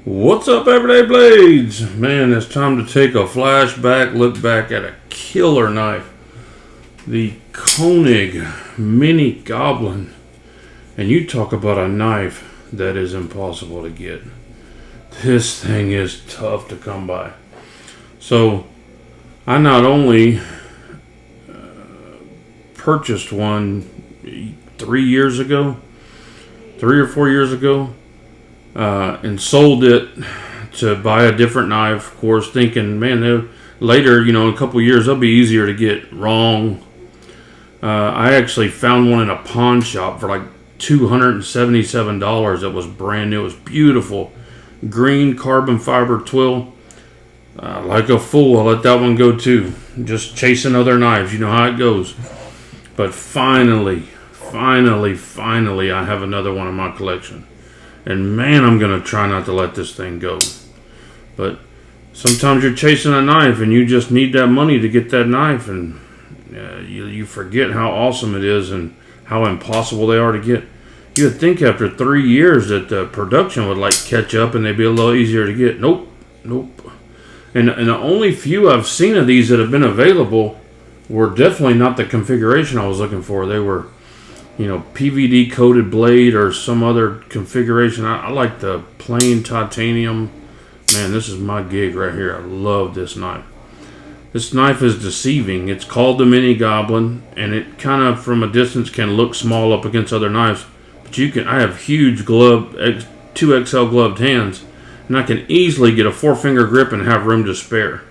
What's up, Everyday Blades? Man, it's time to take a flashback, look back at a killer knife. The Koenig Mini Goblin. And you talk about a knife that is impossible to get. This thing is tough to come by. So, I not only purchased one 3 or 4 years ago, and sold it to buy a different knife, of course, thinking, man, later, in a couple years, they'll be easier to get wrong. I actually found one in a pawn shop for like $277. That was brand new. It was beautiful. Green carbon fiber twill. Like a fool, I let that one go too. Just chasing other knives. You know how it goes. But finally, I have another one in my collection. And man, I'm going to try not to let this thing go. But sometimes you're chasing a knife and you just need that money to get that knife. And you forget how awesome it is and how impossible they are to get. You would think after 3 years that the production would catch up and they'd be a little easier to get. Nope. And the only few I've seen of these that have been available were definitely not the configuration I was looking for. They were PVD coated blade or some other configuration. I like the plain titanium. Man, this is my gig right here. I love this knife. This knife is deceiving. It's called the Mini Goblin, and it kind of from a distance can look small up against other knives. But I have huge 2XL gloved hands, and I can easily get a 4-finger grip and have room to spare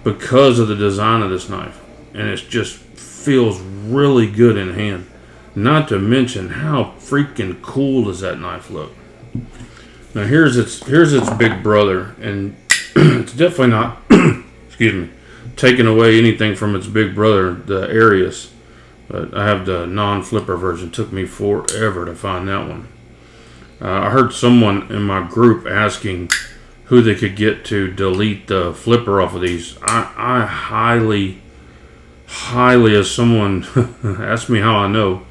because of the design of this knife. And it just feels really good in hand. Not to mention how freaking cool does that knife look. Now here's its big brother, and it's definitely not taking away anything from its big brother, the Arius. But I have the non-flipper version. It took me forever to find that one. I heard someone in my group asking who they could get to delete the flipper off of these. I highly, as someone asked me how I know,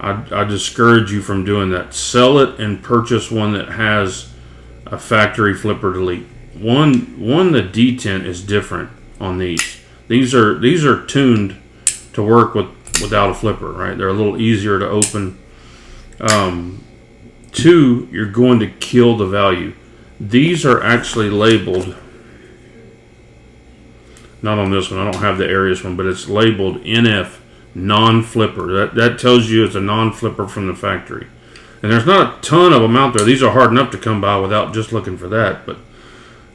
I discourage you from doing that. Sell it and purchase one that has a factory flipper delete. One the detent is different on these. These are tuned to work without a flipper, right? They're a little easier to open. 2, you're going to kill the value. These are actually labeled. Not on this one. I don't have the Arius one, but it's labeled NF. Non-flipper. That tells you it's a non-flipper from the factory. And there's not a ton of them out there. These are hard enough to come by without just looking for that. But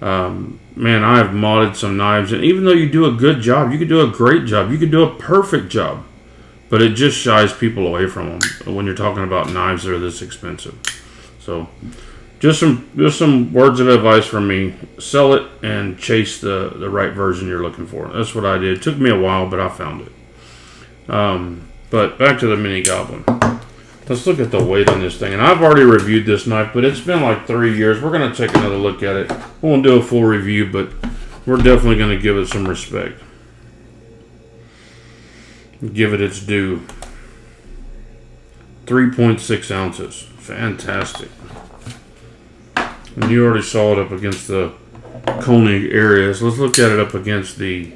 man, I've modded some knives, and even though you do a good job, you could do a great job, you could do a perfect job, but it just shies people away from them when you're talking about knives that are this expensive. So just some words of advice from me. Sell it and chase the right version you're looking for. That's what I did. It took me a while, but I found it. But back to the Mini Goblin. Let's look at the weight on this thing. And I've already reviewed this knife, but it's been like 3 years. We're going to take another look at it. We won't do a full review, but we're definitely going to give it some respect. Give it its due. 3.6 ounces. Fantastic. And you already saw it up against the Koenig Arius. Let's look at it up against the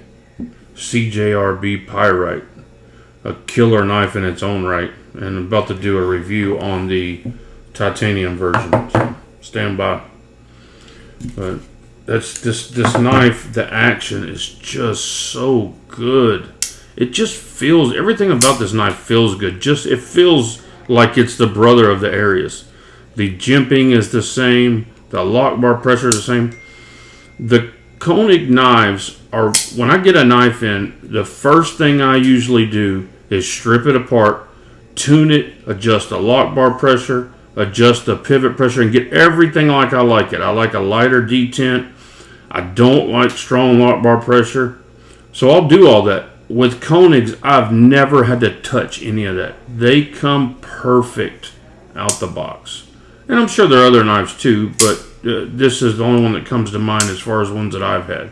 CJRB Pyrite. A killer knife in its own right, and I'm about to do a review on the titanium version, so stand by. But that's this knife, the action is just so good. It just feels, everything about this knife feels good. It feels like it's the brother of the Arius. The jimping is the same, the lock bar pressure is the same. The Koenig knives are, when I get a knife in, the first thing I usually do is strip it apart, tune it, adjust the lock bar pressure, adjust the pivot pressure, and get everything like I like it. I like a lighter detent. I don't like strong lock bar pressure. So I'll do all that. With Koenigs, I've never had to touch any of that. They come perfect out the box. And I'm sure there are other knives too, but this is the only one that comes to mind as far as ones that I've had.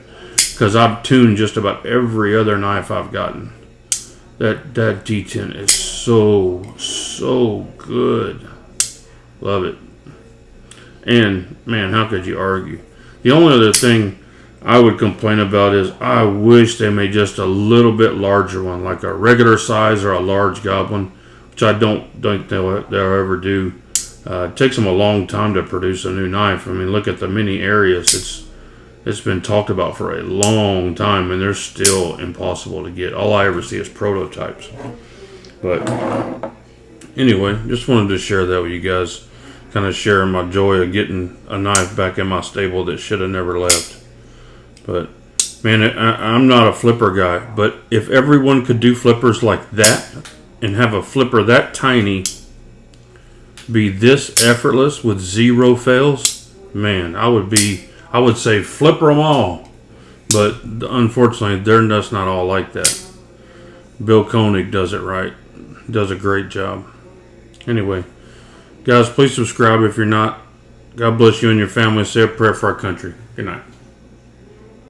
Because I've tuned just about every other knife I've gotten. That detent is so good. Love it. And man, how could you argue? The only other thing I would complain about is I wish they made just a little bit larger one, like a regular size or a large goblin, which I don't think they'll ever do. It takes them a long time to produce a new knife. I mean, look at the mini Arius. It's been talked about for a long time, and they're still impossible to get. All I ever see is prototypes. But anyway, just wanted to share that with you guys. Kind of sharing my joy of getting a knife back in my stable that should have never left. But man, I'm not a flipper guy. But if everyone could do flippers like that and have a flipper that tiny be this effortless with zero fails, man, I would say flipper them all. But unfortunately, they're just not all like that. Bill Koenig does it right. Does a great job. Anyway, guys, please subscribe if you're not. God bless you and your family. Say a prayer for our country. Good night.